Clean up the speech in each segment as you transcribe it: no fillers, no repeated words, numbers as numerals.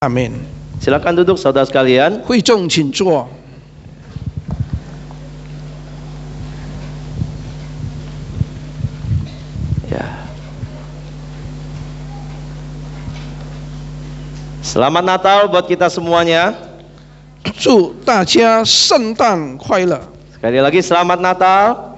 Amin. Silakan duduk saudara sekalian. 会众请坐。 Ya. Selamat Natal buat kita semuanya. 祝大家圣诞快乐， Sekali lagi selamat Natal.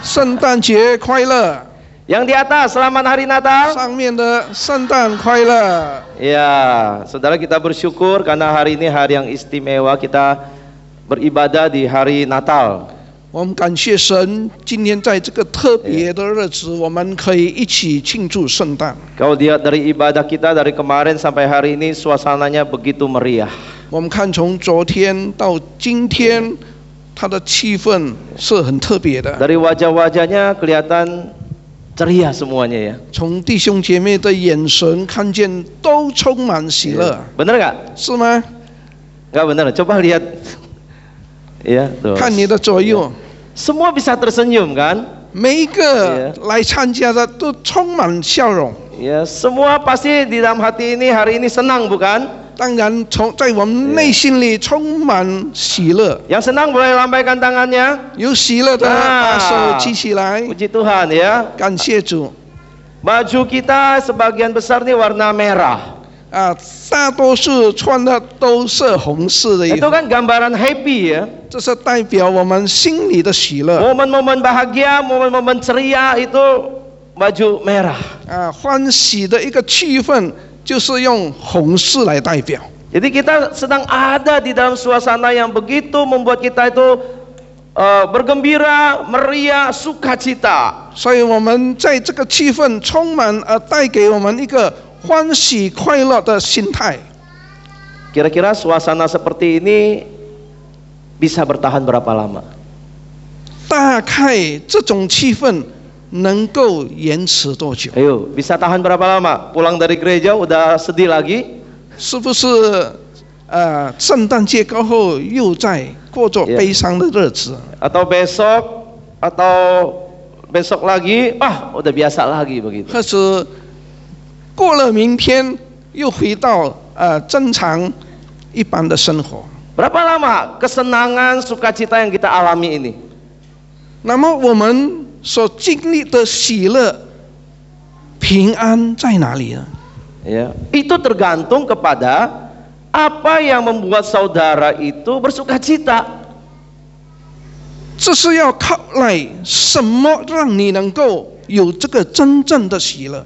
圣诞节快乐。 Yang di atas selamat hari Natal. 上面的圣诞快乐。 Ya, saudara, kita bersyukur karena hari ini hari yang istimewa, kita beribadah di hari Natal. 我们感谢神，今天在这个特别的日子，我们可以一起庆祝圣诞。 Kau lihat dari ibadah kita dari kemarin sampai hari ini suasananya begitu meriah. 我们看从昨天到今天，它的气氛是很特别的。 Dari wajah-wajahnya kelihatan ceria semuanya ya. 从弟兄姐妹的眼神看见，都充满喜乐， Bener nggak? 是吗？ Nggak bener. Coba lihat. Ya, tuh. 看你的左右， Semua bisa tersenyum kan? 每一个来参加的都充满笑容。 Ya, semua pasti di dalam hati ini hari ini senang bukan? 当然，在我们内心里充满喜乐。 Yang senang boleh lambaikan tangannya. 有喜乐的，把手举起来， Puji Tuhan ya. 感谢主。 Baju kita sebagian besar nih warna merah. 大多数穿的都是红色的衣 Itu 服， kan gambaran happy ya. 这是代表我们心里的喜乐。 Momen-momen bahagia, momen-momen ceria itu baju merah. 欢喜的一个气氛就是用红色来代表。 Jadi kita sedang ada di dalam suasana yang begitu membuat kita itu bergembira, meriah, sukacita. 所以我们在这个气氛充满，带给我们一个欢喜快乐的心态。 Kira-kira suasana seperti ini bisa bertahan berapa lama? 大概这种气氛能够延迟多久？ Ayo, bisa tahan berapa lama? Pulang dari gereja udah sedih lagi? 是不是圣诞节过后又在过着悲伤的日子？ Atau besok lagi, udah biasa lagi begitu. 或者过了明天又回到正常一般的生活？ Berapa lama kesenangan, sukacita yang kita alami ini? 那么我们所经历的喜乐、平安在哪里呢？ Ya, itu tergantung kepada apa yang membuat saudara itu bersukacita. 这是要靠来什么让你能够有这个真正的喜乐？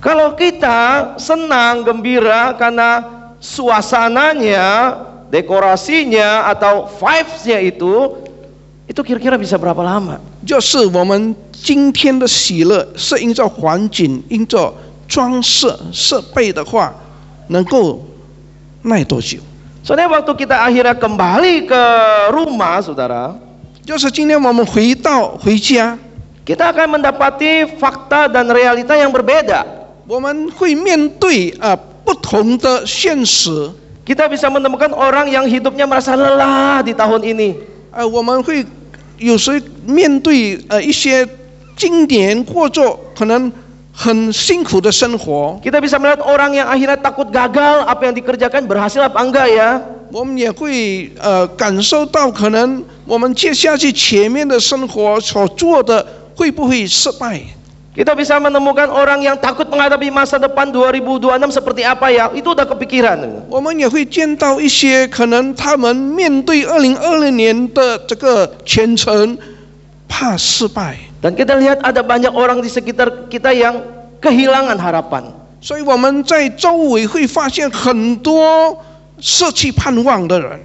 Kalau kita senang, gembira karena suasananya, dekorasinya atau vibes-nya itu kira-kira bisa berapa lama? 就是我们今天的喜乐是依照环境、依照装饰设备的话，能够耐多久？ Soalnya waktu kita akhirnya kembali ke rumah, saudara, 就是今天我们回家， kita akan mendapati fakta dan realita yang berbeda. 我们会面对不同的现实。 Kita bisa menemukan orang yang hidupnya merasa lelah di tahun ini. 我们会有时面对一些经典或者可能很辛苦的生活。 Kita bisa melihat orang yang akhirnya takut gagal, apa yang dikerjakan berhasil apa enggak ya. 我们也会感受到，可能我们接下去前面的生活所做的会不会失败？ Kita bisa menemukan orang yang takut menghadapi masa depan 2026 seperti apa ya, itu udah kepikiran. 我们也会见到一些可能他们面对2020年的这个前程，怕失败。 Dan kita lihat ada banyak orang di sekitar kita yang kehilangan harapan. 所以我们在周围会发现很多失去盼望的人。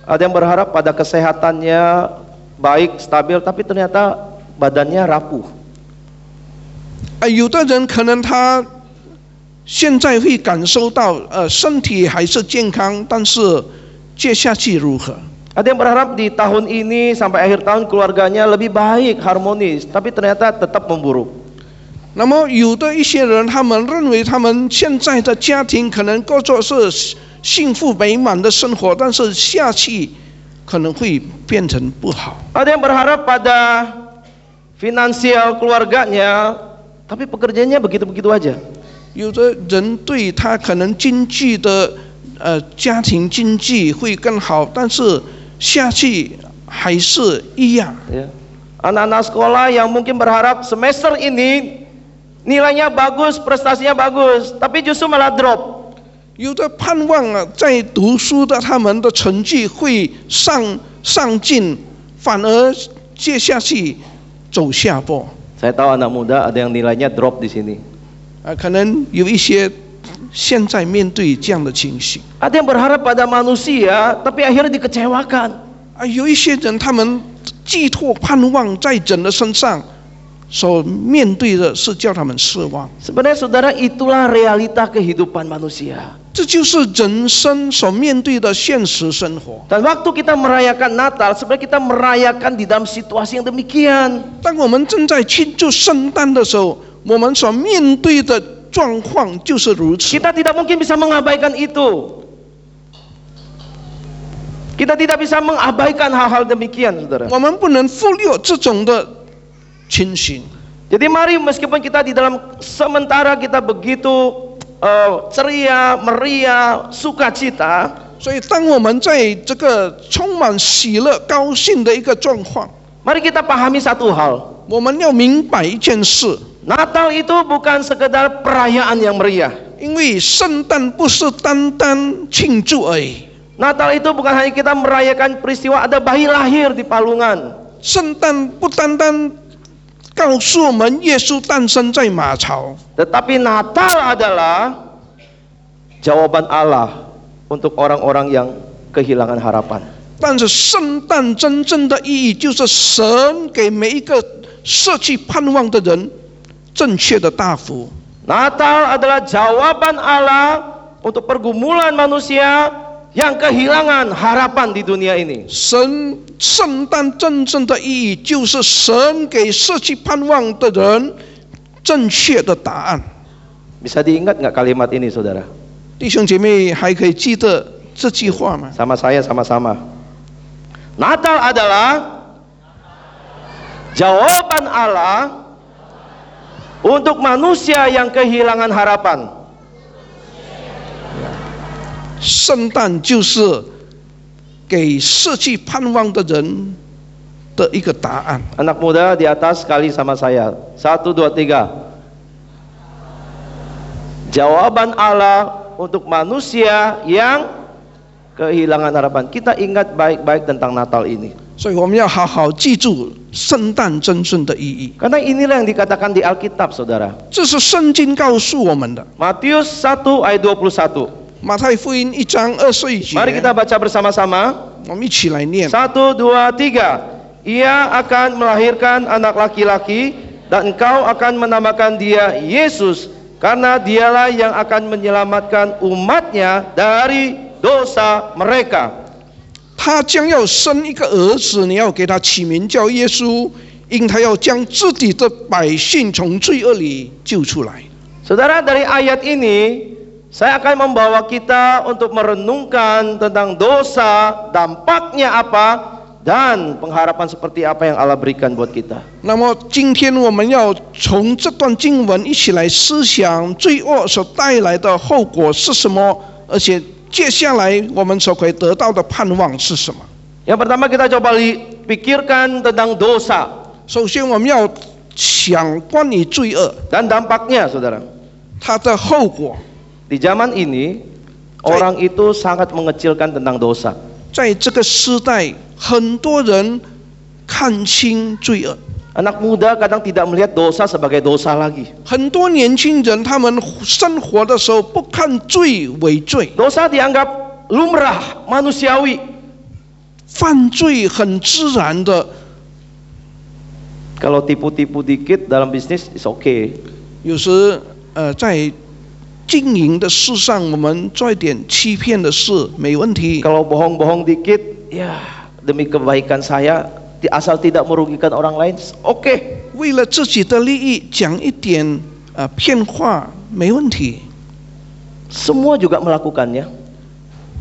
Ada yang berharap pada kesehatannya baik, stabil, tapi ternyata badannya rapuh. 有的人可能他现在会感受到身体还是健康，但是接下去如何？ Ada yang berharap di tahun ini sampai akhir tahun keluarganya lebih baik, harmonis, tapi ternyata tetap memburuk. 那么有的一些人，他们认为他们现在的家庭可能过着是幸福美满的生活，但是下去可能会变成不好。 Ada yang berharap pada finansial keluarganya, tapi pekerjaannya begitu-begitu aja. 有的人对他可能经济的家庭经济会更好，但是下去还是一样。Ya. Anak-anak sekolah yang mungkin berharap semester ini nilainya bagus, prestasinya bagus, tapi justru malah drop. 有的盼望在读书的他们的成绩会上进，反而接下去走下坡。 Saya tahu anak muda ada yang nilainya drop di sini. 可能有一些现在面对这样的情形。 Ada yang berharap pada manusia, tapi akhirnya dikecewakan. 有一些人他们寄托盼望在人的身上，所面对的是叫他们失望。 Sebenarnya saudara, itulah realita kehidupan manusia. 这就是人生所面对的现实生活。 Dan waktu kita merayakan Natal, sebenarnya kita merayakan di dalam situasi yang demikian. 当我们正在庆祝圣诞的时候，我们所面对的状况就是如此。 Kita tidak mungkin bisa mengabaikan itu. Kita tidak bisa mengabaikan hal-hal demikian, saudara. 我们不能忽略这种的情形。 Jadi mari, meskipun kita di dalam sementara kita begitu ceria, meriah, sukacita, 所以，当我们在这个充满喜乐、高兴的一个状况， mari kita pahami satu hal. 我们要明白一件事， Natal itu bukan sekedar perayaan yang meriah. 因为圣诞不是单单庆祝而已。 Natal itu bukan hanya kita merayakan peristiwa ada bayi lahir di palungan. 圣诞不单单告诉我们耶稣诞生在马槽， Tetapi Natal adalah jawaban Allah untuk orang-orang yang kehilangan harapan. 但是圣诞真正的意义就是神给每一个失去盼望的人正确的答复。 Natal adalah jawaban Allah untuk pergumulan manusia yang kehilangan harapan di dunia ini. 圣诞真正的意义就是神给失去盼望的人正确的答案。 Bisa diingat nggak kalimat ini, saudara? 弟兄姐妹还可以记得这句话吗？ Sama saya sama-sama. Natal adalah jawaban Allah untuk manusia yang kehilangan harapan. 圣诞就是给失去盼望的人的一个答案。 Anak muda di atas sekali sama saya. 1, 2, 3. Jawaban Allah untuk manusia yang kehilangan harapan. Kita ingat baik-baik tentang Natal ini. 所以我们要好好记住圣诞真正的意义。 Karena inilah yang dikatakan di Alkitab, saudara. 这是圣经告诉我们的。 Matius 1 ayat 21. 马太福音1章21节， Mari kita baca bersama-sama. 我们一起来念。 1, 2, 3. Ia akan melahirkan anak laki-laki dan engkau akan menamakan dia Yesus, karena dialah yang akan menyelamatkan umatnya dari dosa mereka. 他将要生一个儿子，你要给他起名叫耶稣，因他要将自己的百姓从罪恶里救出来。 Saudara, dari ayat ini saya akan membawa kita untuk merenungkan tentang dosa, dampaknya apa, dan pengharapan seperti apa yang Allah berikan buat kita. 那么今天我们要从这段经文一起来思想罪恶所带来的后果是什么，而且接下来我们所可以得到的盼望是什么。 Yang pertama kita coba pikirkan tentang dosa 首先我们要想关于罪恶 dan dampaknya, saudara. 它的后果。 Di zaman ini orang itu sangat mengecilkan tentang dosa. 在这个时代，很多人看清罪恶， Anak muda kadang tidak melihat dosa sebagai dosa lagi. 很多年轻人他们生活的时候不看罪为罪， Dosa dianggap lumrah, manusiawi. 犯罪很自然的。 Kalau tipu-tipu dikit dalam bisnis is okay. 有时在经营的事上，我们做一点欺骗的事没问题。 Kalau bohong-bohong dikit, ya demi kebaikan saya, asal tidak merugikan orang lain, oke. 为了自己的利益讲一点骗话没问题。 Semua juga melakukannya.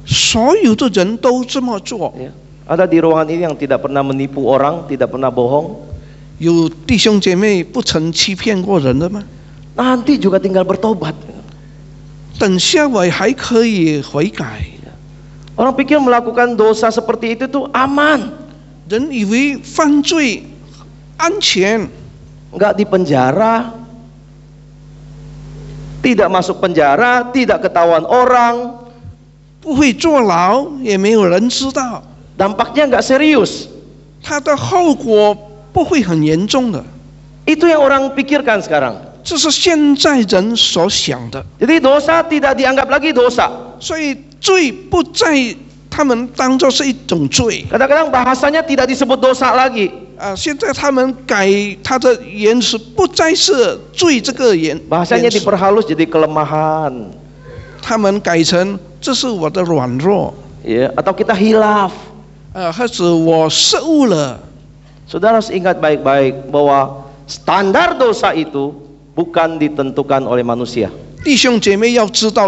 所有的人都这么做。 Ya. Ada di ruangan ini yang tidak pernah menipu orang, tidak pernah bohong. 有弟兄姐妹不曾欺骗过人的吗？ Nanti juga tinggal bertobat. 等下尾还可以悔改。 Orang pikir melakukan dosa seperti itu tuh aman, 人以为犯罪安全， nggak di penjara, tidak masuk penjara, tidak ketahuan orang, 不会坐牢，也没有人知道， dampaknya nggak serius. 它的后果不会很严重的。 Itu yang orang pikirkan sekarang. 这是现在人所想的， Jadi dosa tidak dianggap lagi dosa. 所以罪不在他们当作是一种罪。 Kadang-kadang bahasanya tidak disebut dosa lagi. 现在他们改他的言辞，不再是罪这个言， Bahasanya 言辞 diperhalus jadi kelemahan, 他们改成这是我的软弱， ya, atau kita hilaf. 或者我失误了。 Saudara harus ingat baik-baik bahwa standar dosa itu bukan ditentukan oleh manusia. 弟兄姐妹要知道，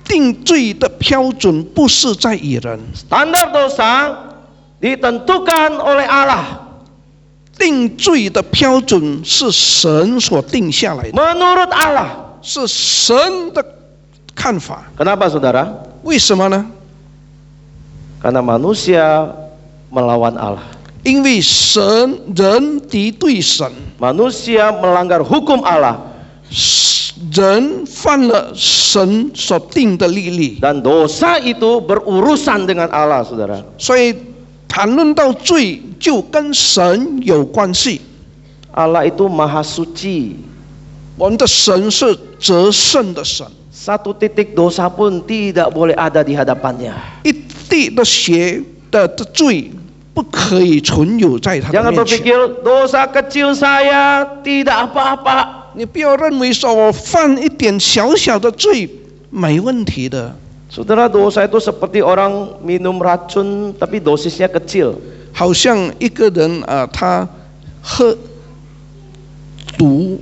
定罪的标准不是在于人， Standar dosa ditentukan oleh Allah. 定罪的标准是神所定下来的， Menurut Allah. 是神的看法。 Kenapa saudara? 为什么呢？ Karena manusia melawan Allah. 因为人敌对神， Manusia melanggar hukum Allah. 人犯了神所定的律例， Dan dosa itu berurusan dengan Allah, saudara. 所以谈论到罪就跟神有关系。 Allah itu maha suci. 我们的神是得胜的神， Satu titik dosa pun tidak boleh ada di hadapannya. 一滴的血的罪不可以存有在他的 Jangan 面前。 berpikir dosa kecil saya tidak apa-apa. 你不要认为说我犯一点小小的罪没问题的。 Saudara, dosa itu seperti orang minum racun tapi dosisnya kecil. 好像一个人他喝毒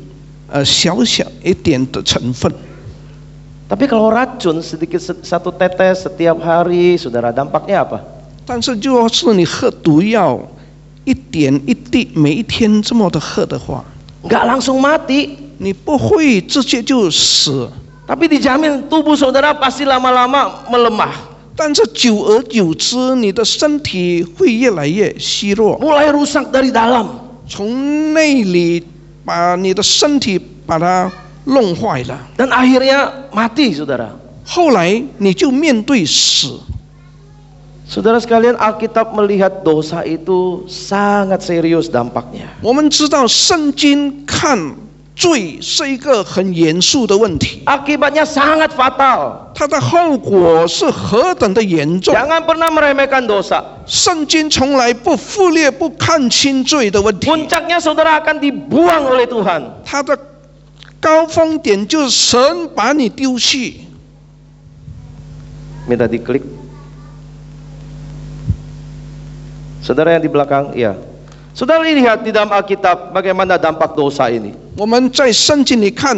小小一点的成分， Tapi kalau racun sedikit satu tetes setiap hari, saudara, dampaknya apa? 但是就是你喝毒药一点一滴，每一天这么的喝的话， Nggak langsung mati, 你不会直接就死， tapi dijamin tubuh saudara pasti lama-lama melemah, 但是久而久之，你的身体会越来越虚弱， mulai rusak dari dalam. 从内里把你的身体把它弄坏了， Dan akhirnya mati, saudara. 后来你就面对死。 Saudara sekalian, Alkitab melihat dosa itu sangat serius dampaknya. 我们知道圣经看罪是一个很严肃的问题， Akibatnya sangat fatal. 它的后果是何等的严重。 Jangan pernah meremehkan dosa. 圣经从来不忽略、不看清罪的问题， Puncaknya saudara akan dibuang oleh Tuhan. 它的高峰点就是神把你丢弃。 Minta diklik. Saudara yang di belakang, iya. Saudara lihat di dalam Alkitab bagaimana dampak dosa ini. 我们在圣经里看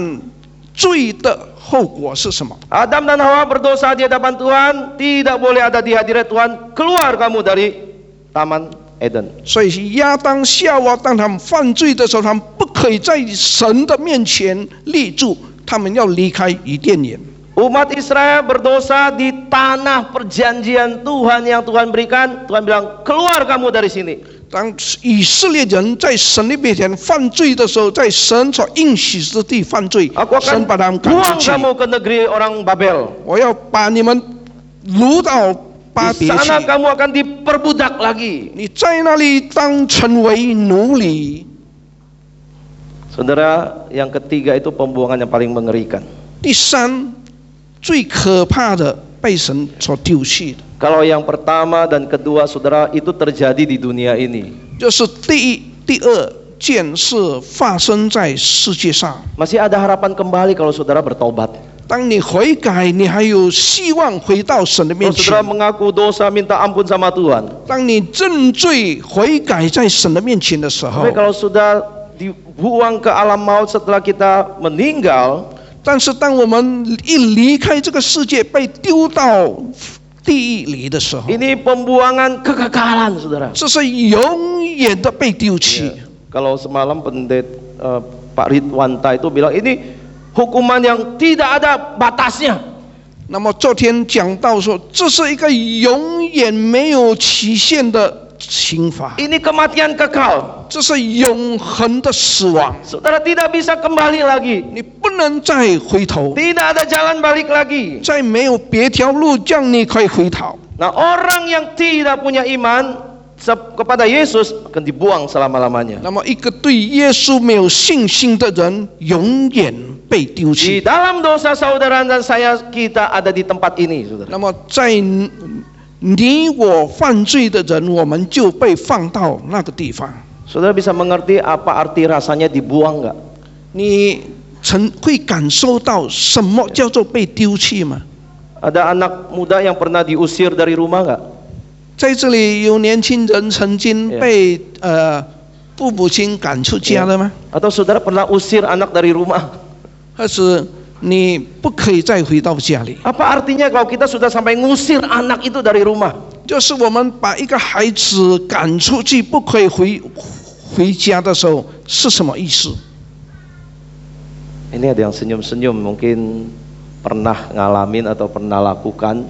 罪的后果是什么？ Adam dan Hawa berdosa di hadapan Tuhan, tidak boleh ada di hadirat Tuhan. Keluar kamu dari Taman Eden. 所以亚当夏娃当他们犯罪的时候，他们不可以在神的面前立住，他们要离开伊甸园。 Umat Israel berdosa di tanah perjanjian Tuhan yang Tuhan berikan. Tuhan bilang, keluar kamu dari sini. 当以色列人在神的面前犯罪的时候，在神所应许之地犯罪， Aku 神 akan 把他们赶 buang 出去。 kamu ke negeri orang Babel. 我要把你们掳到巴 Di 别去， sana kamu akan diperbudak lagi. 你在那里当成为奴隶。 Saudara, yang ketiga itu pembuangan yang paling mengerikan. 第三，最可怕的被神所丢弃的， Kalau yang pertama dan kedua, saudara, itu terjadi di dunia ini. 就是第一、第二件事发生在世界上。 Masih ada harapan kembali kalau saudara bertobat. 当你悔改，你还有希望回到神的面 Kalau saudara 前。 mengaku dosa, minta ampun sama Tuhan. 当你认罪悔改在神的面前的时候 Tapi，kalau sudah dibuang ke alam maut setelah kita meninggal, 但是当我们一离开这个世界，被丢到地狱里的时候， ini pembuangan kekekalan, saudara. 这是永远的被丢弃。 Kalau semalam Pak Ridwanta itu bilang ini hukuman yang tidak ada batasnya. 那么昨天讲到说，这是一个永远没有期限的刑罚， Ini kematian kekal. 这是永恒的死亡， Saudara tidak bisa kembali lagi. 你不能再回头， Tidak ada jalan balik lagi. 再没有别条路让你可以回头。 Nah, orang yang tidak punya iman kepada Yesus akan dibuang selama-lamanya. 那么一个对耶稣没有信心的人，永远被丢 Di 弃。 dalam dosa saudara dan saya, kita ada di tempat ini, saudara. 那么在你我犯罪的人，我们就被放到那个地方。 Saudara bisa mengerti apa arti rasanya dibuang nggak? 你会感受到什么叫做被丢弃吗？ Ada anak muda yang pernah diusir dari rumah nggak? 在这里有年轻人曾经被父母亲赶出家了吗？ Atau saudara pernah usir anak dari rumah? 还是你不可以再回到家里？ Apa artinya kalau kita sudah sampai ngusir anak itu dari rumah? 就是我们把一个孩子赶出去，不可以回家的时候，是什么意思？ Ini ada yang senyum-senyum, mungkin pernah ngalamin atau pernah lakukan.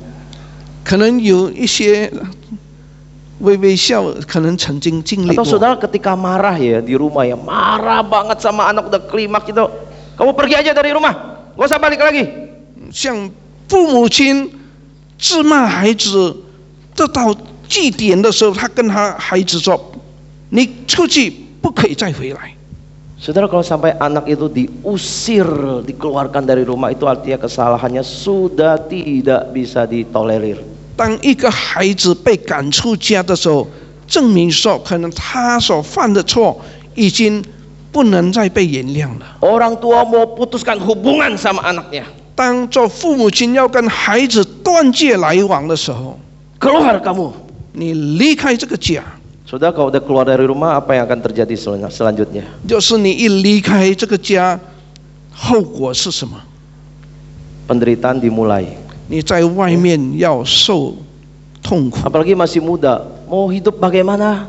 可能有一些微笑，可能曾经经历 Atau 过。 saudara ketika marah ya di rumah ya, marah banget sama anak udah klimaks gitu. Kamu pergi aja dari rumah, gak usah balik lagi. 像父母亲责骂孩子，这到祭典的时候，他跟孩子说：“你出去不可以再回来。” Saudara, kalau sampai anak itu diusir, dikeluarkan dari rumah, itu artinya kesalahannya sudah tidak bisa ditolerir. 当一个孩子被赶出家的时候，证明说可能他所犯的错已经不能再被原谅了。 Orang tua mau putuskan hubungan sama anaknya. 当做父母亲要跟孩子断绝来往的时候， Keluar kamu. 你离开这个家， Saudara, kalau udah keluar dari rumah, apa yang akan terjadi selanjutnya? 就是你一离开这个家，后果是什么？ Penderitaan dimulai. 你在外面要受痛苦。 Apalagi masih muda, mau hidup bagaimana?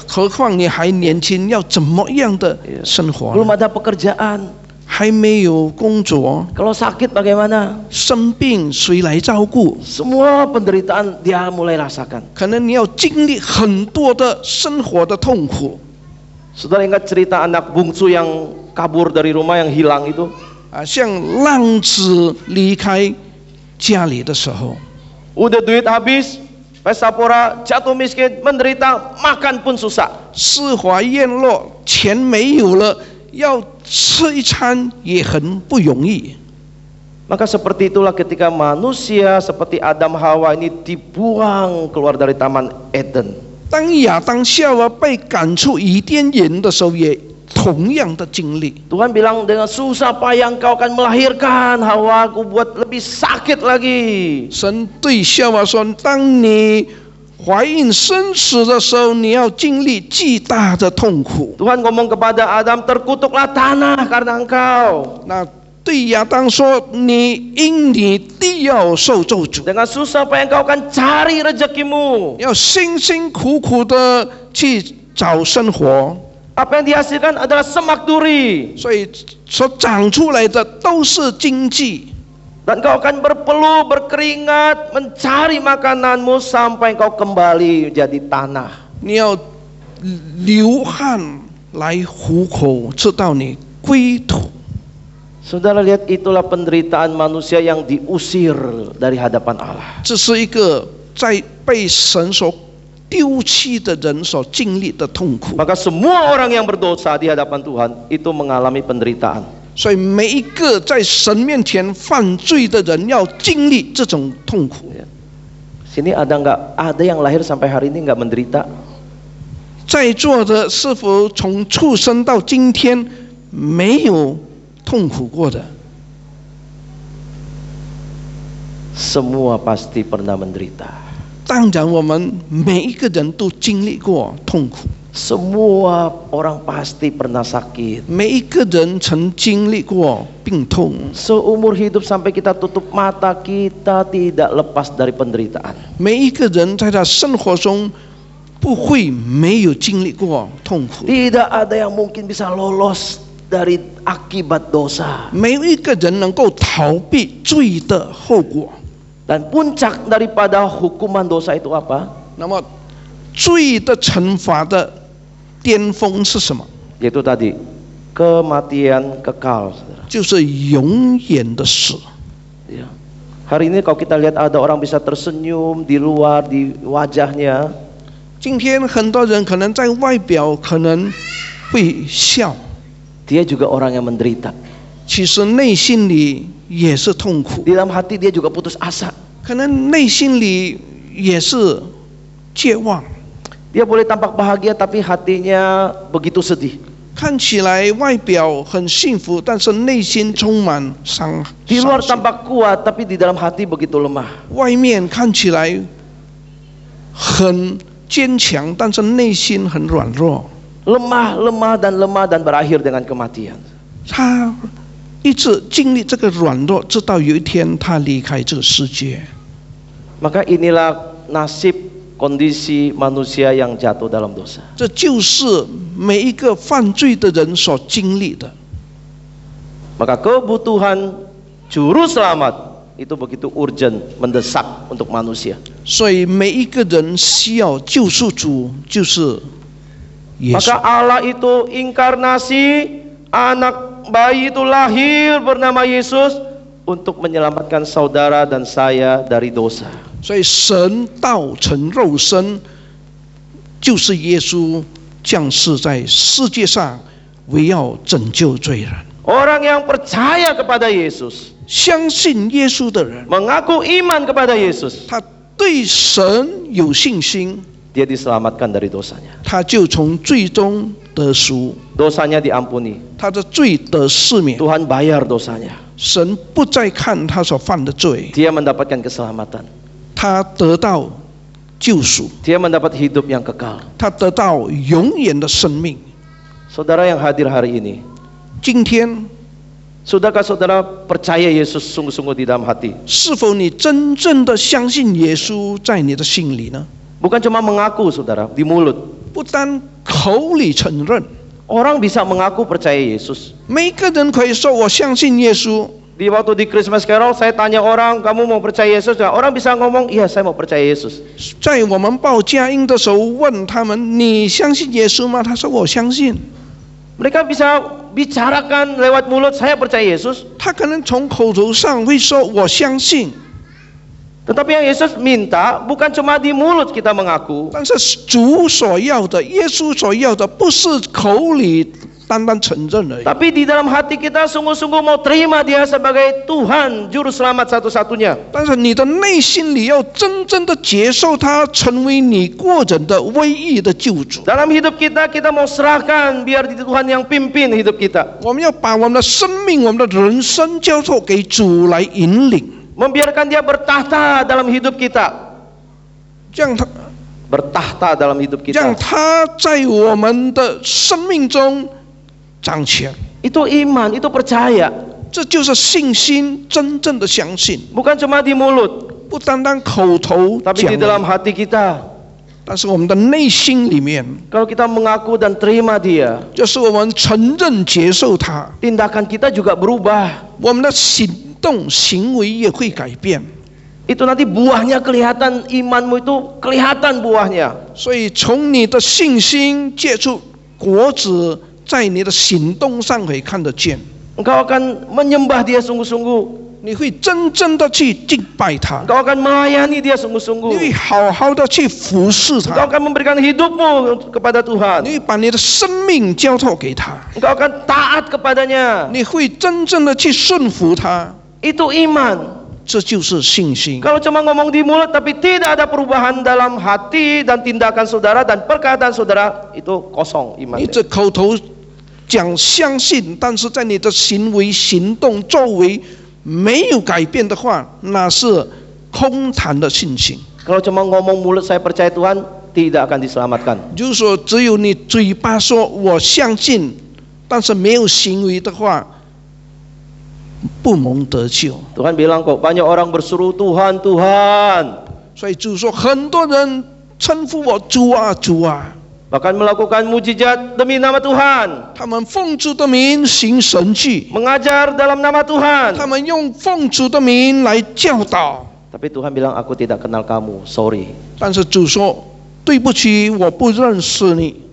何况你还年轻，要怎么样的生活呢？ Belum ada pekerjaan. 还没有工作， Kalau sakit bagaimana? 生病谁来照顾？ Semua penderitaan dia mulai rasakan. 可能你要经历很多的生活的痛苦。 Saudara ingat cerita anak bungsu yang kabur dari rumah, yang hilang itu? 像浪子离开家里的时候， Udah duit habis, pesta pora, jatuh miskin, menderita, makan pun susah. 诗华宴落，钱没有了，要吃一餐也很不容易。 Maka seperti itulah ketika manusia seperti Adam Hawa ini dibuang keluar dari Taman Eden. 当亚当夏娃被赶出伊甸园的时候，也同样的经历。 Tuhan bilang dengan susah payah engkau akan melahirkan Hawa, aku buat lebih sakit lagi. 神对夏娃说：“当你怀孕生子的时候，你要经历巨大的痛苦。” Tuhan ngomong kepada Adam, terkutuklah tanah karena engkau. 那对亚当说：“你因你地要受咒诅， Dengan susah payah engkau akan cari rezekimu. 要辛辛苦苦的去找生活。 Apa yang dihasilkan adalah semak duri. 所以所长出来的都是经济。 Dan kau akan berpeluh, berkeringat, mencari makananmu sampai kau kembali jadi tanah. 你要流汗来糊口，直到你归土。 Saudara lihat, itulah penderitaan manusia yang diusir dari hadapan Allah. 这是一个在被神所丢弃的人所经历的痛苦。 Maka semua orang yang berdosa di hadapan Tuhan itu mengalami penderitaan. 所以每一个在神面前犯罪的人要经历这种痛苦。 Sini ada yang lahir sampai hari ini nggak menderita? 在座的是否从出生到今天没有痛苦过的？ Semua pasti pernah menderita. 当然，我们每一个人都经历过痛苦， Semua orang pasti pernah sakit. 每一个人曾经历过病痛。 Seumur hidup sampai kita tutup mata, kita tidak lepas dari penderitaan. 每一个人在他生活中不会没有经历过痛苦。 Tidak ada yang mungkin bisa lolos dari akibat dosa. 没有一个人能够逃避罪的后果。 Dan puncak daripada hukuman dosa itu apa? 那么，罪的惩罚的巅峰是什么？ Yaitu tadi, kematian kekal, saudara. 就是永远的死。 Ya. Hari ini kalau kita lihat ada orang bisa tersenyum di luar, di wajahnya, 今天很多人可能在外表可能会笑， dia juga orang yang menderita. 其实内心里也是痛苦， Di dalam hati dia juga putus asa. 可能内心里也是绝望。 Dia boleh tampak bahagia tapi hatinya begitu sedih. 看起来外表很幸福，但是内心充满伤。 Di luar 伤心 tampak kuat tapi di dalam hati begitu lemah. 外面看起来很坚强，但是内心很软弱。 Lemah dan berakhir dengan kematian. 他一直经历这个软弱，直到有一天他离开这个世界。 Maka inilah nasib kondisi manusia yang jatuh dalam dosa. 这就是每一个犯罪的人所经历的。 Maka kebutuhan juru selamat itu begitu urgent, mendesak untuk manusia. 所以每一个人需要救赎主，就是耶 Maka 稣。 Allah itu inkarnasi, anak bayi itu lahir bernama Yesus untuk menyelamatkan saudara dan saya dari dosa. 所以神道成肉身，就是耶稣降世在世界上，为要拯救罪人。 Orang yang percaya kepada Yesus, 相信耶稣的人， mengaku iman kepada Yesus, 他对神有信心， dia diselamatkan dari dosanya. 他就从罪中得赎， Dosanya diampuni. 他的罪得赦免。 Tuhan bayar dosanya. 神不再看他所犯的罪， Dia mendapatkan keselamatan. 他得到救赎， Dia mendapat hidup yang kekal. 他得到永远的生命。 Saudara yang hadir hari ini, 今天， sudahkah saudara percaya Yesus sungguh-sungguh di dalam hati? 是否你真正的相信耶稣在你的心里呢？ Bukan cuma mengaku, saudara, di mulut. 不单口里承认， Orang bisa mengaku percaya Yesus. 每个人可以说我相信耶稣。 Di waktu di Christmas Carol, saya tanya orang, kamu mau percaya Yesus? Orang bisa ngomong, iya saya mau percaya Yesus. 在我们报佳音的时候，问他们你相信耶稣吗？他说我相信。 Mereka bisa bicarakan lewat mulut, saya percaya Yesus. 他可能从口头上会说我相信， Tetapi yang Yesus minta bukan cuma di mulut kita mengaku, 但是主所要的，耶稣所要的，不是口里单单承认而已， tapi di dalam hati kita sungguh-sungguh mau terima Dia sebagai Tuhan, Juru Selamat satu-satunya. 但是你的内心里要真正的接受他，成为你个人的唯一的救主。 Dalam hidup kita, kita mau serahkan biar Tuhan yang pimpin hidup kita. 我们要把我们的生命、我们的人生交托给主来引领， Membiarkan Dia bertahta dalam hidup kita. 让他 Bertahta dalam hidup 让 kita. 他在我们的生命中掌权。 Itu iman, itu percaya. 这就是信心，真正的相信， Bukan cuma di mulut, 不单单口头 tapi 讲 di dalam hati kita. 但是我们的内心里面， Kalau kita mengaku dan terima Dia, 就是我们承认接受他， tindakan kita juga berubah. 我们的行动行为也会改变。 Itu nanti buahnya kelihatan, imanmu itu kelihatan buahnya. 所以从你的信心结出果子，在你的行动上可以看得见。 Engkau akan menyembah Dia sungguh-sungguh. 你会真正的去敬拜他， Engkau akan melayani Dia 你会 sungguh-sungguh. 好好的去服侍 Engkau 他， akan memberikan hidupmu kepada 你 Tuhan. 会把你的生命交托给他， Engkau akan taat kepadanya. 你会真正的去顺服他， Itu iman. 这就是信心。 Kalau cuma ngomong di mulut tapi tidak ada perubahan dalam hati dan tindakan saudara dan perkataan saudara, itu kosong 你 imannya. 这口头讲相信，但是在你的行为、行动、作为没有改变的话，那是空谈的信心。 Kalau cuma ngomong mulut saya percaya Tuhan, tidak akan diselamatkan. 就是说，只有你嘴巴说我相信，但是没有行为的话，不蒙得救。 Tuhan bilang kok banyak orang berseru Tuhan, Tuhan. 所以主说，很多人称呼我主啊主啊， bahkan melakukan mujizat demi nama Tuhan, 他们奉主的名行神迹， mengajar dalam nama 他 Tuhan. 们用奉主的名来教导。 Tapi Tuhan bilang, aku tidak kenal kamu, sorry. 但是主说：“对不起，我不认识你。”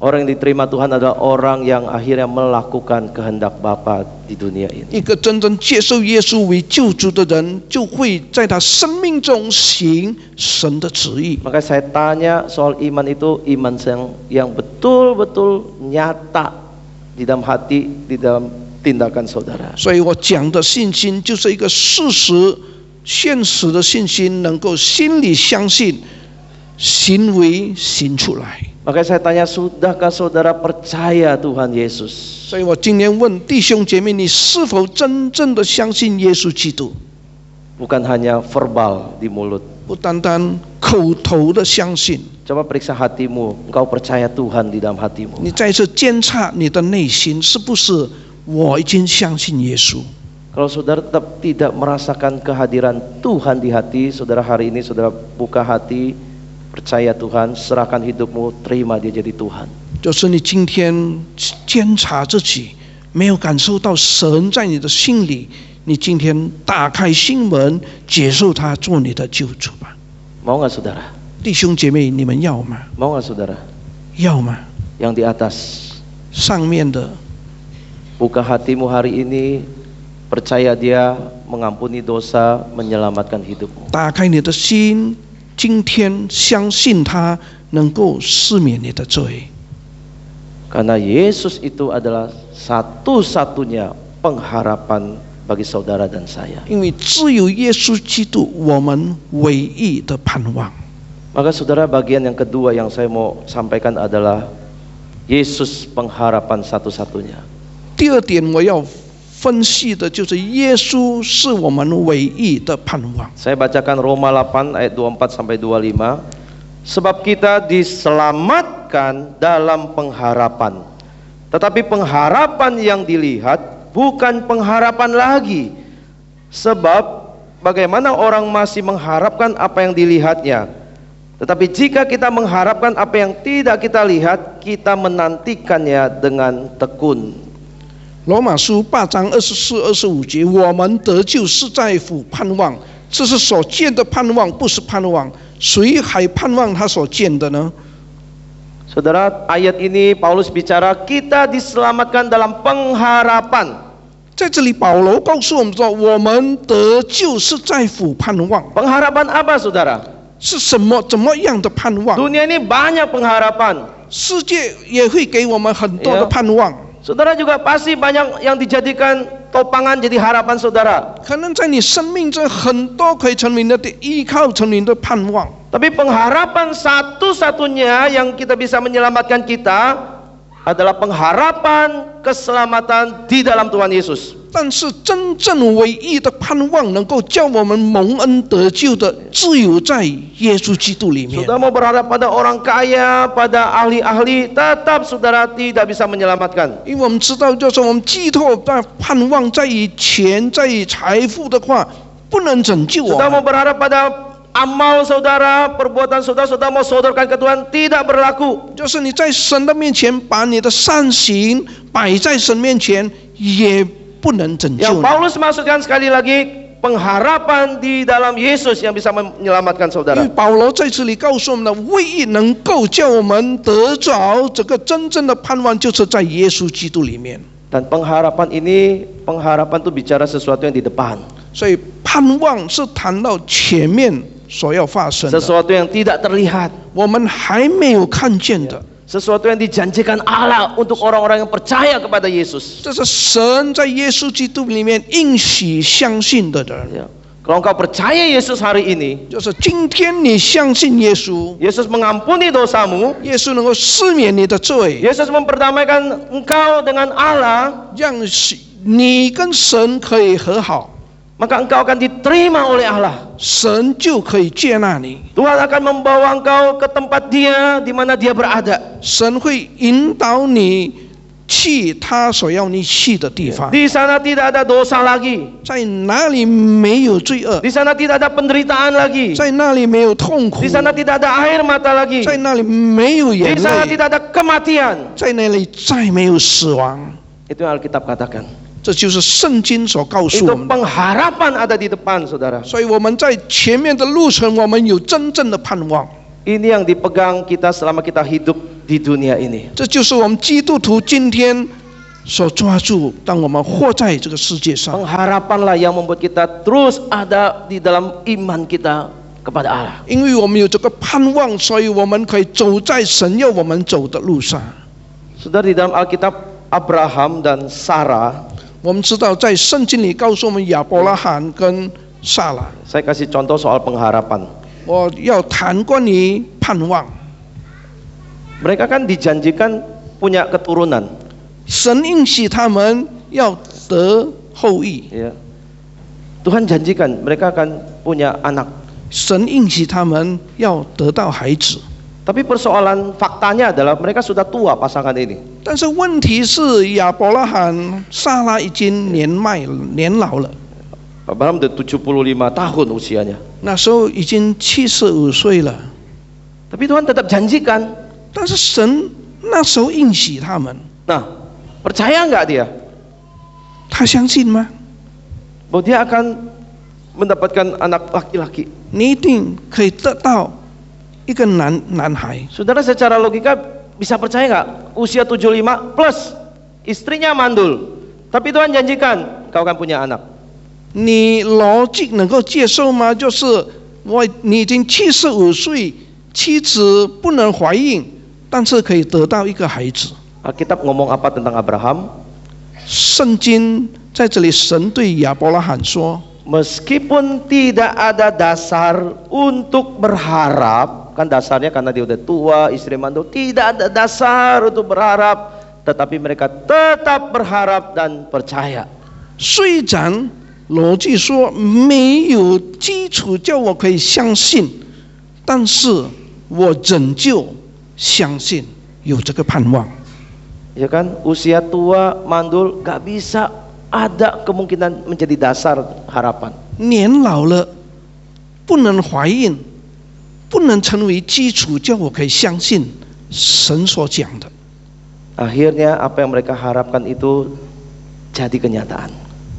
Orang yang diterima Tuhan adalah orang yang akhirnya melakukan kehendak Bapa di dunia ini. 一个真正接受耶稣为救主的人，就会在他生命中行神的旨意。 Maka saya tanya soal iman itu, iman yang betul-betul nyata di dalam hati, di dalam tindakan saudara. 所以我讲的信心，就是一个事实、现实的信心，能够心里相信，行为行出来。 Maka saya tanya, sudahkah saudara percaya Tuhan Yesus? 所以我今天问弟兄姐妹，你是否真正的相信耶稣基督？ Bukan hanya verbal di mulut. 不单单口头的相信， Coba periksa hatimu, engkau percaya Tuhan di dalam hatimu. 你再次监察你的内心，是不是我已经相信耶稣？ Kalau saudara tetap tidak merasakan kehadiran Tuhan di hati, saudara hari ini saudara buka hati, percaya Tuhan, serahkan hidupmu, terima dia jadi Tuhan. 就是你今天监察自己，没有感受到神在你的心里，你今天打开心门，接受他做你的救主吧。 Mau nggak saudara? 弟兄姐妹，你们要吗？ Mau nggak saudara? 要吗？ Yang di atas, 上面的， buka hatimu hari ini, percaya dia mengampuni dosa, menyelamatkan hidupmu. 打开你的心，今天相信他能够赦免你的罪。 Karena Yesus itu adalah satu-satunya pengharapan bagi saudara dan saya. 因为只有耶稣基督，我们唯一的盼望。 Maka saudara, bagian yang kedua yang saya mau sampaikan adalah Yesus pengharapan satu-satunya. 第二点我要分析的就是耶稣是我们唯一的盼望。 Saya bacakan Roma 8 ayat 24 sampai 25. Sebab kita diselamatkan dalam pengharapan. Tetapi pengharapan yang dilihat bukan pengharapan lagi. Sebab bagaimana orang masih mengharapkan apa yang dilihatnya. Tetapi jika kita mengharapkan apa yang tidak kita lihat, kita menantikannya dengan tekun. 罗马书8章24、25节，我们得救是在乎盼望，这是所见的盼望，不是盼望。谁还盼望他所见的呢？ Saudara, ayat ini Paulus bicara kita diselamatkan dalam pengharapan. 在这里，保罗告诉我们说，我们得救是在乎盼望。 Pengharapan apa, saudara? 是什么？怎么样的盼望？ Dunia ini banyak pengharapan. 世界也会给我们很多的盼望。 Saudara juga pasti banyak yang dijadikan topangan jadi harapan saudara. 可能在你生命中很多可以成为你的依靠，成为你的盼望。 Tapi pengharapan satu-satunya yang kita bisa menyelamatkan kita adalah pengharapan keselamatan di dalam Tuhan Yesus. 但是真正唯一的盼望，能够叫我们蒙恩得救的，只有在耶稣基督里面。 Saudara mau berharap pada orang kaya, pada ahli-ahli, tetap saudara tidak bisa menyelamatkan. 因为我们知道，就是我们寄托在盼望在于钱，在于财富的话，不能拯救我 Saudara 们。 mau berharap pada amal saudara, perbuatan saudara, saudara mau sodorkan ke Tuhan, tidak berlaku. 就是你在神的面前，把你的善行摆在神面前，也不能拯救 Yang 你。 Paulus maksudkan sekali lagi, pengharapan di dalam Yesus yang bisa menyelamatkan 因 saudara. 为保罗在这里告诉我们的，唯一能够叫我们得着这个真正的盼望，就是在耶稣基督里面。 Dan pengharapan ini, pengharapan itu bicara sesuatu yang di depan, 所以盼望是谈到前面所要发生的， sesuatu yang tidak terlihat, 我们还没有看见的， sesuatu yang dijanjikan Allah untuk orang-orang yang percaya kepada Yesus. 这是神在耶稣基督里面应许相信的人。 Ya. Kalau engkau percaya Yesus hari ini, 就是今天你相信耶稣， Yesus mengampuni dosamu, 耶稣能够赦免你的罪， Yesus memperdamaikan engkau dengan Allah, 让你跟神可以和好， maka engkau akan diterima oleh Allah. 神就可以接纳你， Tuhan akan membawa engkau ke tempat Dia di mana Dia berada. 神会引导你去他所要你去的地方。 Di sana tidak ada dosa lagi. 在哪里没有罪恶， Di sana tidak ada penderitaan lagi. 在那里没有痛苦， Di sana tidak ada air mata lagi. 在那里没有 Di 眼 sana 泪， tidak ada kematian. 在那里再没有死亡。 Itu yang Alkitab katakan. 这就是圣经所告诉 Itu 我们的。 pengharapan ada di depan, saudara. 所以我们在前面的路程，我们有真正的盼望。 Ini yang dipegang kita selama kita hidup di dunia ini. 这就是我们基督徒今天所抓住，当我们活在这个世界上。 Pengharapanlah yang membuat kita terus ada di dalam iman kita kepada Allah. 因为我们有这个盼望，所以我们可以走在神要我们走的路上。 Saudara, di dalam Alkitab Abraham dan Sarah, 我们知道，在圣经里告诉我们亚伯拉罕跟撒拉。 saya kasih contoh soal pengharapan. 我要谈关于盼望。 Mereka kan dijanjikan punya keturunan. 神应许他们要得后裔， Ya. Tuhan janjikan mereka akan punya anak. 神应许他们要得到孩子。 Tapi persoalan faktanya adalah mereka sudah tua pasangan ini. 但是问题是，亚伯拉罕、撒拉已经年老了， Abraham udah 75 tahun usianya. 那时候已经75岁了。 Tapi Tuhan tetap janjikan. 但是神那时候应许他们， Nah, percaya nggak dia 他相信吗？ bahwa dia akan mendapatkan anak laki-laki? 你一定可以得到一个男孩。 Saudara, secara logika bisa percaya nggak? Usia 75 plus istrinya mandul. Tapi Tuhan janjikan kau akan punya anak. 你逻辑能够接受吗？就是你已经75岁，妻子不能怀孕，但是可以得到一个孩子。 Alkitab ngomong apa tentang Abraham? 圣经在这里，神对亚伯拉罕说： Meskipun tidak ada dasar untuk berharap, kan dasarnya karena dia udah tua, istri mandul, tidak ada dasar untuk berharap, tetapi mereka tetap berharap dan percaya. 虽然逻辑说没有基础叫我可以相信，但是我仍旧相信有这个盼望。 Ya kan, usia tua, mandul, gak bisa ada kemungkinan menjadi dasar harapan. 年老了，不能怀孕，不能成为基础叫我可以相信神所讲的。 Akhirnya apa yang mereka harapkan itu jadi kenyataan.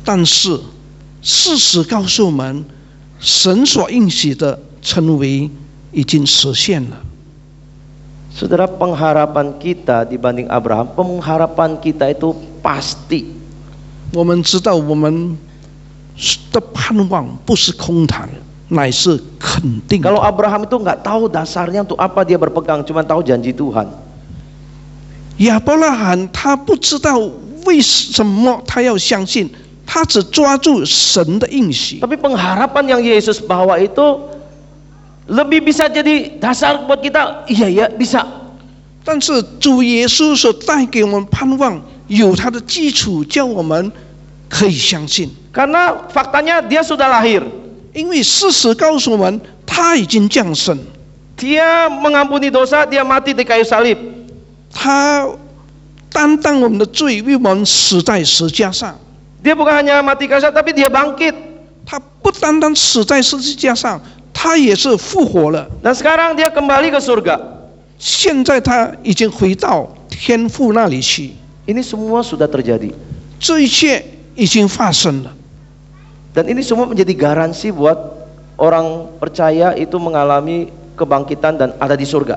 但是事实告诉我们，神所应许的成为已经实现了。 Saudara, pengharapan kita dibanding Abraham, pengharapan kita itu pasti. 我们知道我们的盼望不是空谈，乃是肯定的。 Kalau Abraham itu nggak tahu dasarnya untuk apa dia berpegang, cuma tahu janji Tuhan. 亚伯拉罕他不知道为什么他要相信，他只抓住神的应许。 Tapi pengharapan yang Yesus bawa itu lebih bisa jadi dasar buat kita. Iya bisa. 但是主耶稣所带给我们盼望，有他的基础，叫我们可以相信。 Karena faktanya dia sudah lahir. 因为事实告诉我们，他已经降生， Dia mengampuni dosa, dia mati di kayu salib. 他担当我们的罪，为我们死在十架上。 Dia bukan hanya mati kayu salib, tapi dia bangkit. 他不单单死在十字架上，他也是复活了。 Dan sekarang dia kembali ke surga. 现在他已经回到天父那里去， Ini semua sudah terjadi. 这一切已经发生了。 Dan ini semua menjadi garansi buat orang percaya itu mengalami kebangkitan dan ada di surga.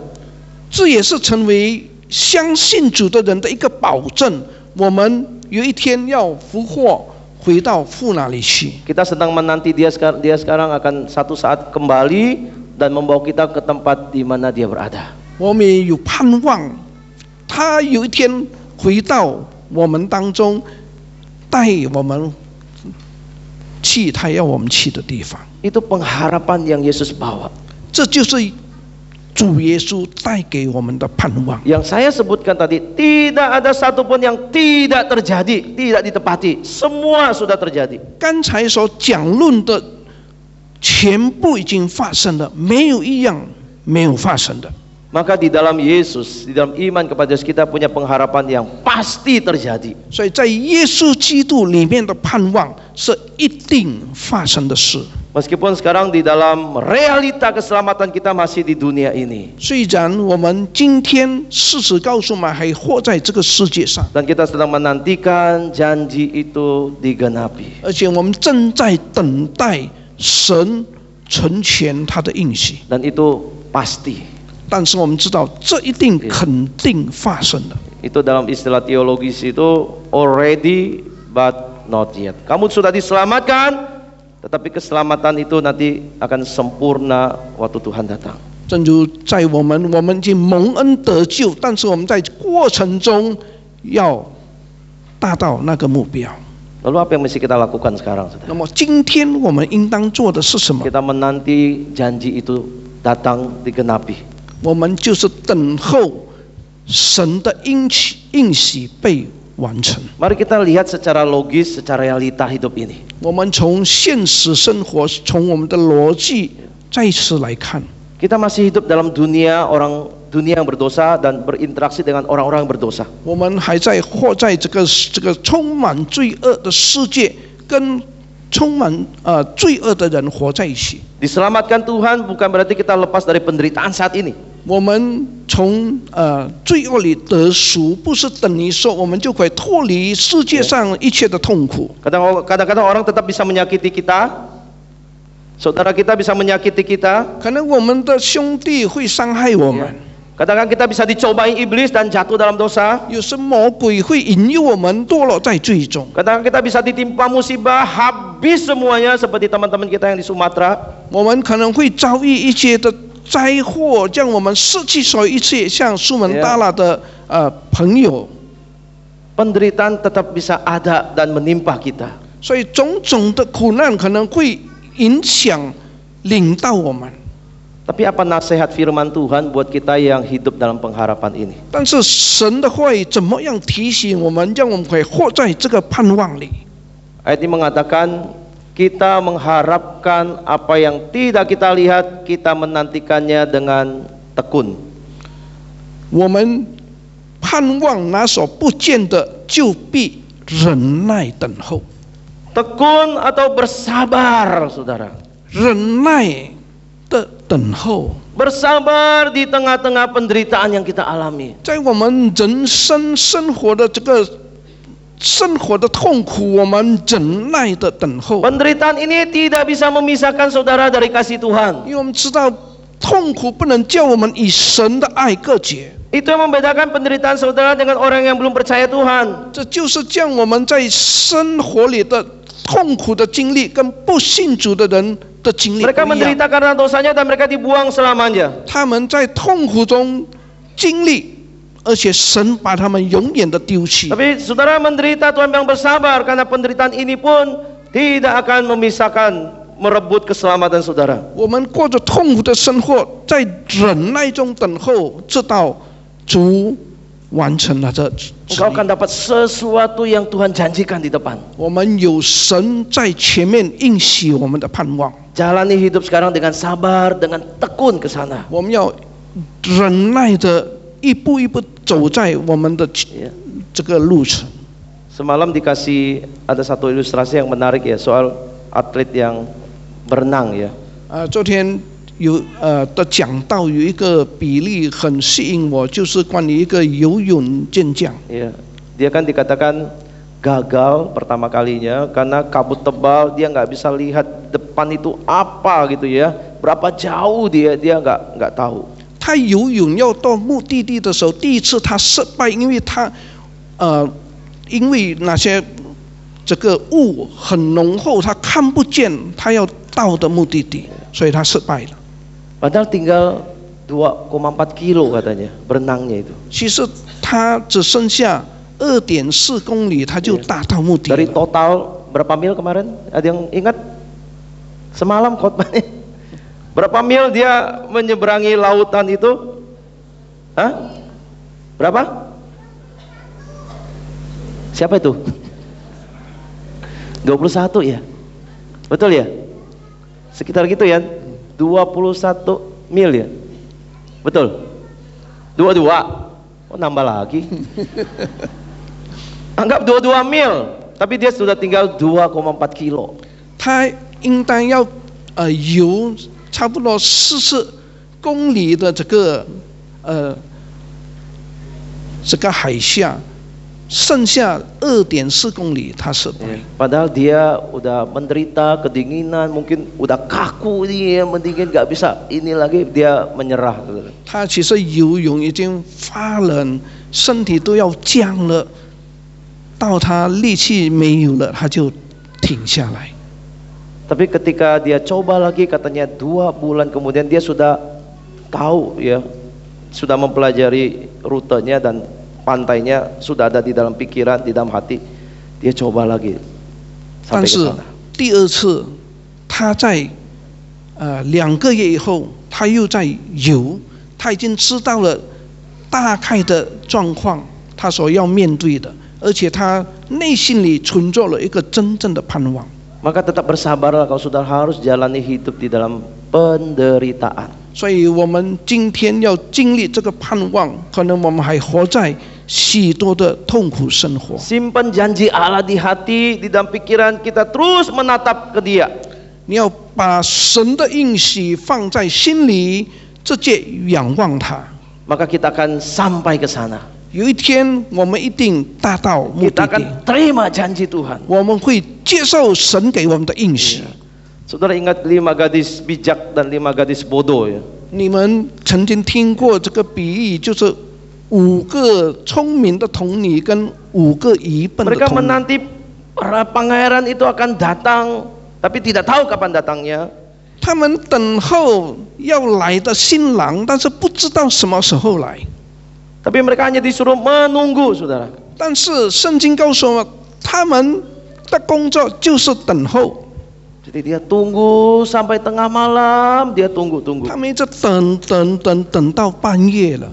这也是成为相信主的人的一个保证，我们有一天要复活，回到父那里去。 Kita sedang menanti dia sekarang akan satu saat kembali dan membawa kita ke tempat di mana dia berada. 我们也有盼望，他有一天回到我们当中，带我们去他要我们去的地方。 Itu pengharapan yang Yesus bawa. 这就是主耶稣带给我们的盼望。 Yang saya sebutkan tadi, tidak ada satupun yang tidak terjadi, tidak ditepati. Semua sudah terjadi. 刚才所讲论的全部已经发生了，没有一样没有发生的。Maka di dalam Yesus, di dalam iman kepada Yesus, kita punya pengharapan yang pasti terjadi. 所以在耶稣基督里面的盼望是一定发生的事。 Meskipun sekarang di dalam realita keselamatan kita masih di dunia ini. 虽然我们今天事实告诉我们还活在这个世界上， Dan kita sedang menantikan janji itu digenapi. 而且我们正在等待神成全他的应许。 Dan itu pasti. 但是我们知道，这一定肯定发生的。 Itu dalam istilah teologis itu already but not yet. Kamu sudah diselamatkan, tetapi keselamatan itu nanti akan sempurna waktu Tuhan datang. 正如在我们已经蒙恩得救，但是我们在过程中要达到那个目标。 Lalu apa yang mesti kita lakukan sekarang, saudara? 那么今天我们应当做的是什么？ Kita menanti janji itu datang digenapi. 我们就是等候神的应许被完成。 Mari kita lihat secara logis, secara realita hidup ini. 我们从现实生活，从我们的逻辑再次来看， Kita masih hidup dalam dunia yang berdosa dan berinteraksi dengan orang-orang yang berdosa. 我们还在活在这个充满罪恶的世界，跟充满罪恶的人活在一起。 Diselamatkan Tuhan bukan berarti kita lepas dari penderitaan saat ini. 我们从罪恶里得赎，不是等于说我们就可以脱离世界上一切的痛苦。 Kadang-kadang orang tetap bisa menyakiti kita. Saudara kita bisa menyakiti kita. 可能我们的兄弟会伤害我们， Kadang-kadang kita bisa dicobai iblis dan jatuh dalam dosa. 有时魔鬼会引诱我们堕落在罪中。 Kadang-kadang kita bisa ditimpa musibah, habis semuanya seperti teman-teman kita yang di Sumatera. 我们可能会遭遇一些的灾祸，让我们失去所有一切，像苏门答腊的朋友。 Penderitaan tetap bisa ada dan menimpa kita. 所以种种的苦难可能会影响领到我们。 Tapi apa nasihat firman Tuhan buat kita yang hidup dalam pengharapan ini? 但是神的话语怎么样提醒我们，让我们可以活在这个盼望里？ Ayat ini mengatakan kita mengharapkan apa yang tidak kita lihat, kita menantikannya dengan tekun. 我们盼望那所不见的，就必忍耐等候。 Tekun atau bersabar, saudara. 忍耐的等候， Bersabar di tengah-tengah penderitaan yang kita alami. 在我们人生生活的这个生活的痛苦，我们忍耐的等候。 Penderitaan ini tidak bisa memisahkan saudara dari kasih Tuhan. 因为我们知道，痛苦不能叫我们与神的爱隔绝。 Itu yang membedakan penderitaan saudara dengan orang yang belum percaya Tuhan. 这就是将我们在生活里的痛苦的经历，跟不信主的人的经历不 Mereka 一样。 menderita karena dosanya dan mereka dibuang selamanya. 他们在痛苦中经历，而且神把他们永远的丢弃。 Tapi saudara menderita, Tuhan bilang bersabar karena penderitaan ini pun tidak akan memisahkan, merebut keselamatan saudara. 我们过着痛苦的生活，在忍耐中等候，直到主完成了这旨 Engkau 意。 akan dapat sesuatu yang Tuhan janjikan di depan. 我们有神在前面应许我们的盼望， Jalani hidup sekarang dengan sabar, dengan tekun ke sana. 我们要忍耐的一步一步走在我们的 Ya. 这个路程。 Semalam dikasih ada satu ilustrasi yang menarik ya, soal atlet yang berenang ya. 昨天有的讲到有一个比例很吸引我，就是关于一个游泳健将。 Ya, dia kan dikatakan gagal pertama kalinya karena kabut tebal, dia nggak bisa lihat depan itu apa gitu ya, berapa jauh dia nggak tahu. 他游泳要到目的地的时候，第一次他失败，因为他因为那些这个雾很浓厚，他看不见他要到的目的地，所以他失败了。 Padahal tinggal 2,4 kilo katanya berenangnya itu. 其实他只剩下2.4公里，他就达到目的 Dari 了。 total berapa mil kemarin? Ada yang ingat? Semalam khotbahnya. Berapa mil dia menyeberangi lautan itu? Hah? Berapa? Siapa itu? 21 ya? Betul ya? Sekitar gitu ya? 21 mil ya? Betul? 22. Oh, nambah lagi. Anggap 22 mil, tapi dia sudah tinggal 2,4 kilo. 他应当要游差不多40公里的这个海峡，剩下2.4公里他是对。Padahal dia udah menderita kedinginan, mungkin udah kaku dia mendingin, nggak bisa ini lagi, dia menyerah. 他其实游泳已经发冷，身体都要僵了，到他力气没有了，他就停下来。Tapi ketika dia coba lagi, katanya 2 bulan kemudian dia sudah tahu ya, sudah mempelajari rutenya dan pantainya sudah ada di dalam pikiran, di dalam hati. Dia coba lagi 但 sampai ke 是 sana. 第二次，他在2个月以后，他又在游，他已经知道了大概的状况，他所要面对的，而且他内心里存着了一个真正的盼望。 Maka tetap bersabarlah kalau saudara harus jalani hidup di dalam penderitaan. 所以我们今天要经历这个盼望，可能我们还活在许多的痛苦生活。 Simpan janji Allah di hati, di dalam pikiran kita, terus menatap ke Dia. 你要把神的应许放在心里，直接仰望他。 Maka kita akan sampai ke sana. 有一天，我们一定达到目 Kita 的地， akan terima janji Tuhan. 我们会接受神给我们的应许。 Saudara ingat 5 gadis bijak dan 5 gadis bodoh ya? 你们曾经听过这个比喻，就是5个聪明的童女跟5个愚笨的 Mereka 童女。 menanti para pangeran itu akan datang, tapi tidak tahu kapan datangnya. 他们等候要来的新郎，但是不知道什么时候来。 Tapi mereka hanya disuruh menunggu, saudara. 但是圣经告诉我们，他们的工作就是等候。 Jadi dia tunggu sampai tengah malam, dia tunggu. 他们一直等到半夜了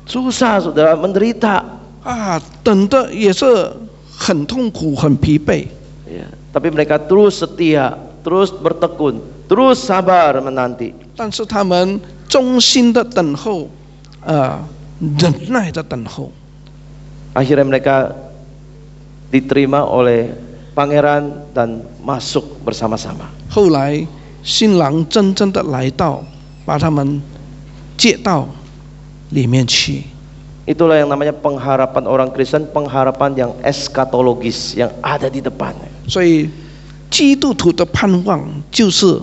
Susah, saudara, menderita. 啊，等的也是很痛苦、很疲惫。 Ya, tapi mereka terus setia, terus bertekun, terus sabar menanti. 但是他们忠心的等候，忍耐的等候。 Akhirnya mereka diterima oleh pangeran dan masuk bersama-sama. 后来新郎真正的来到，把他们接到里面去。 Itulah yang namanya pengharapan orang Kristen, pengharapan yang eskatologis, yang ada di depan. 所以基督徒的盼望就是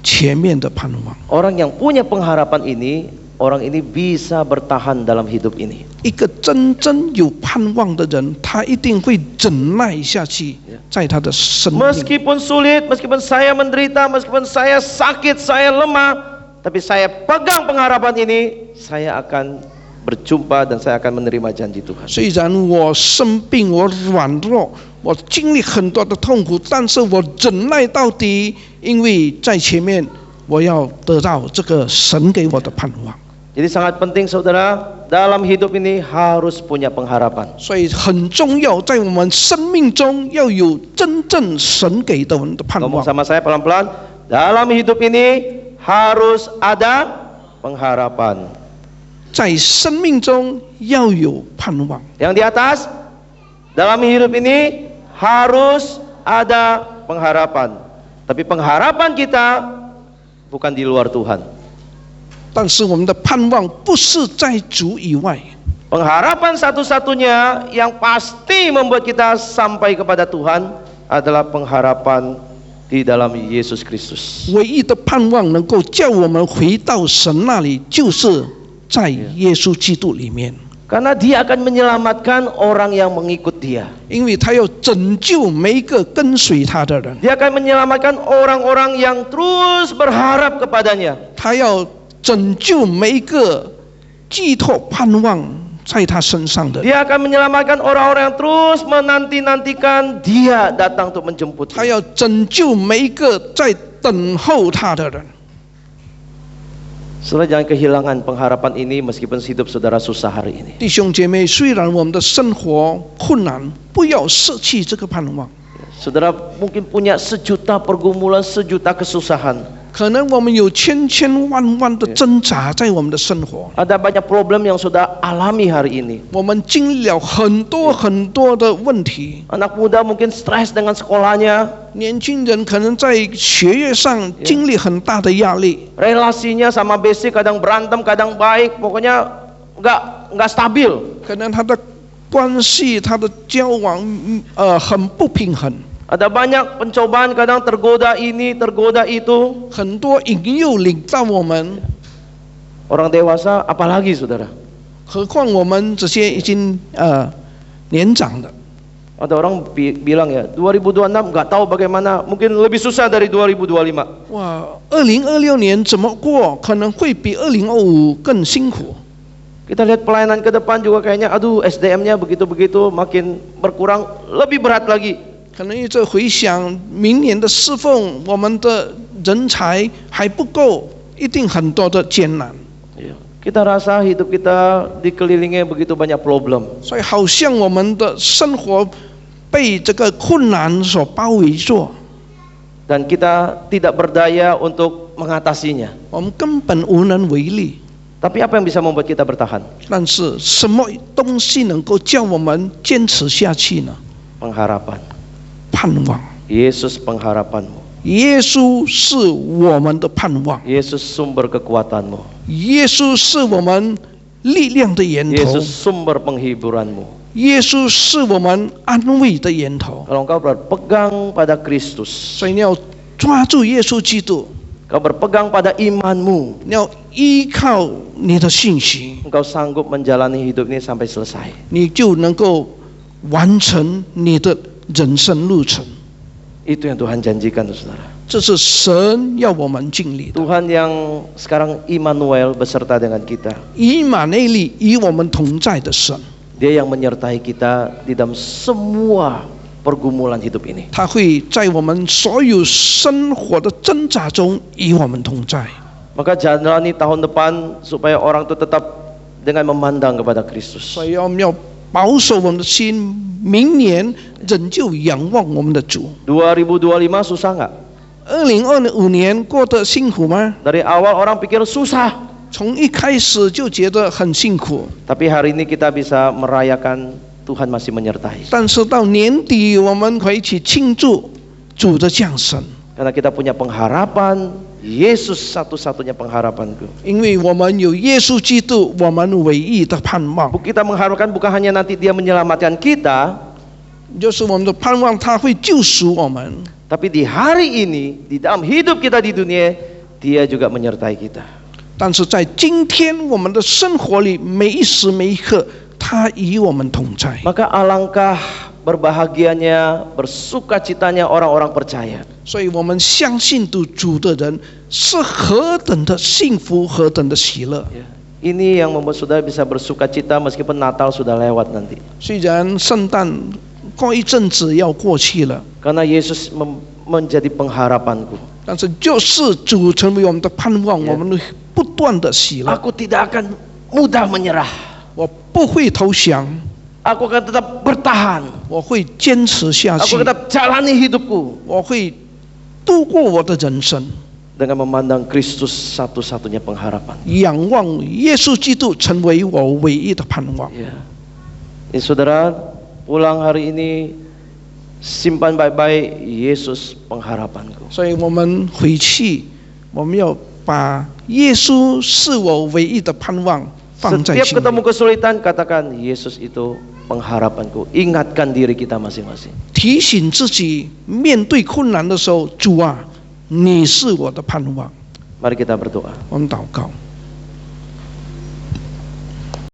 前面的盼望。 Orang yang punya pengharapan ini, orang ini bisa bertahan dalam hidup ini. 一个真正有盼望的人，他一定会忍耐下去，在他的生命。 Meskipun sulit, meskipun saya menderita, meskipun saya sakit, saya lemah, tapi saya pegang pengharapan ini, saya akan berjumpa dan saya akan menerima janji Tuhan. 虽然我生病，我软弱，我经历很多的痛苦，但是我忍耐到底，因为在前面我要得到这个神给我的盼望。 Jadi sangat penting saudara, dalam hidup ini harus punya pengharapan. 所以很重要，在我们生命中要有真正神给的我们的盼 Ngomong 望。 sama saya pelan-pelan. Dalam hidup ini harus ada pengharapan. 在生命中要有盼望。 Yang di atas, dalam hidup ini harus ada pengharapan. Tapi pengharapan kita bukan di luar Tuhan. 但是我们的盼望不是在主以外。 Pengharapan satu-satunya yang pasti membuat kita sampai kepada Tuhan adalah pengharapan di dalam Yesus Kristus. 唯一的盼望能够叫我们回到神那里，就是在耶稣基督里面。 Karena Dia akan menyelamatkan orang yang mengikut Dia. 因为他要拯救每一个跟随他的人， Dia akan menyelamatkan orang-orang yang terus berharap kepadanya. 他要拯救每一个寄托盼望在他身上的人， Dia akan menyelamatkan orang-orang yang terus menanti-nantikan Dia datang untuk menjemput. 他要拯救每一个在等候他的人。 Saudara jangan kehilangan pengharapan ini meskipun hidup saudara susah hari ini. 弟兄姐妹，虽然我们的生活困难，不要舍弃这个盼望。 Saudara mungkin punya 1 juta pergumulan, 1 juta kesusahan. 可能我们有千千万万的挣扎在我们的生活， Ada banyak problem yang sudah alami hari ini. 我们经历了很多很多的问题。 Anak muda mungkin stres dengan sekolahnya, 年轻人可能在学业上经历很大的压力， relasinya sama basic kadang berantem, kadang baik, pokoknya nggak stabil. 可能他的关系、他的交往很不平衡， Ada banyak pencobaan, kadang tergoda ini, tergoda itu. 很多引诱领到我们， Orang dewasa apalagi saudara. 何况我们这些已经年长的。 Ada orang bilang ya, 2026 nggak tahu bagaimana, mungkin lebih susah dari 2025. 哇，2026年怎么过，可能会比2025更辛苦。 Kita lihat pelayanan ke depan juga kayaknya, aduh SDM-nya begitu-begitu, makin berkurang, lebih berat lagi. 可能一直回想明年的侍奉，我们的人才还不够，一定很多的艰难。 Kita rasa hidup kita dikelilingi begitu banyak problem. 所以好像我们的生活被这个困难所包围住， Dan kita tidak berdaya untuk mengatasinya. 我们根本无能为力。 Tapi apa yang bisa membuat kita bertahan? 但是什么东西能够叫我们坚持下去呢？ Pengharapan. 盼望。 Yesus pengharapanmu. 耶稣是我们的盼望， Yesus sumber kekuatanmu. 耶稣是我们力量的源头， Yesus sumber penghiburanmu. 耶稣是我们安慰的源头。 Kalau engkau berpegang pada Kristus, 所以你要抓住耶稣基督， engkau berpegang pada imanmu, 你要依靠你的信息， engkau sanggup menjalani hidup ini sampai selesai. 你就能够完成你的人生路程。 Itu yang Tuhan janjikan, saudara. 这是神要我们经历的。 Tuhan yang sekarang Immanuel beserta dengan kita. 以马内利与我们同在的神， Dia yang menyertai kita di dalam semua pergumulan hidup ini. 他会在我们所有生活的挣扎中与我们同在。 Maka jalani tahun depan supaya orang itu tetap dengan memandang kepada Kristus. 所以我们要保守我们的心，明年仍旧仰望我们的主。 2025 susah nggak? 2025年过得辛苦吗？ Dari awal orang pikir susah. 从一开始就觉得很辛苦， Tapi hari ini kita bisa merayakan Tuhan masih menyertai. 但是到年底我们可以一起庆祝主的降生， Karena kita punya pengharapan, Yesus satu-satunya pengharapanku. 因为我们有耶稣基督，我们唯一的盼望。 Kita mengharapkan bukan hanya nanti Dia menyelamatkan kita, 就是我们的盼望，他会救赎我们。 tapi di hari ini, di dalam hidup kita di dunia, Dia juga menyertai kita. 但是在今天我们的生活里，每一时每一刻，他与我们同在。 Maka alangkah berbahagianya, bersukacitanya orang-orang percaya. 所以我们相信主的人是何等的幸福，何等的喜乐。 Ini yang membuat saudara bisa bersukacita meskipun Natal sudah lewat nanti. 虽然圣诞过一阵子要过去了， Karena Yesus menjadi pengharapanku. 但是就是主成为我们的盼望，我们会不断的喜乐。 Aku tidak akan mudah menyerah. 我不会投降， Aku akan tetap bertahan. 我会坚持下 Aku 去， tetap jalani hidupku 我会度过我的人生， dengan memandang Kristus satu-satunya pengharapan. 仰望耶稣基督成为我唯一的盼望。 Ya. Ini saudara pulang hari ini simpan baik-baik Yesus pengharapanku. 所以我们回去，我们要把耶稣是我唯一的盼望放在 Setiap 心里。 ketemu kesulitan katakan Yesus itu pengharapanku. Ingatkan diri kita masing-masing. 提醒自己，面对困难的时候，主啊，你是我的盼望。 Mari kita berdoa. 我们祷告。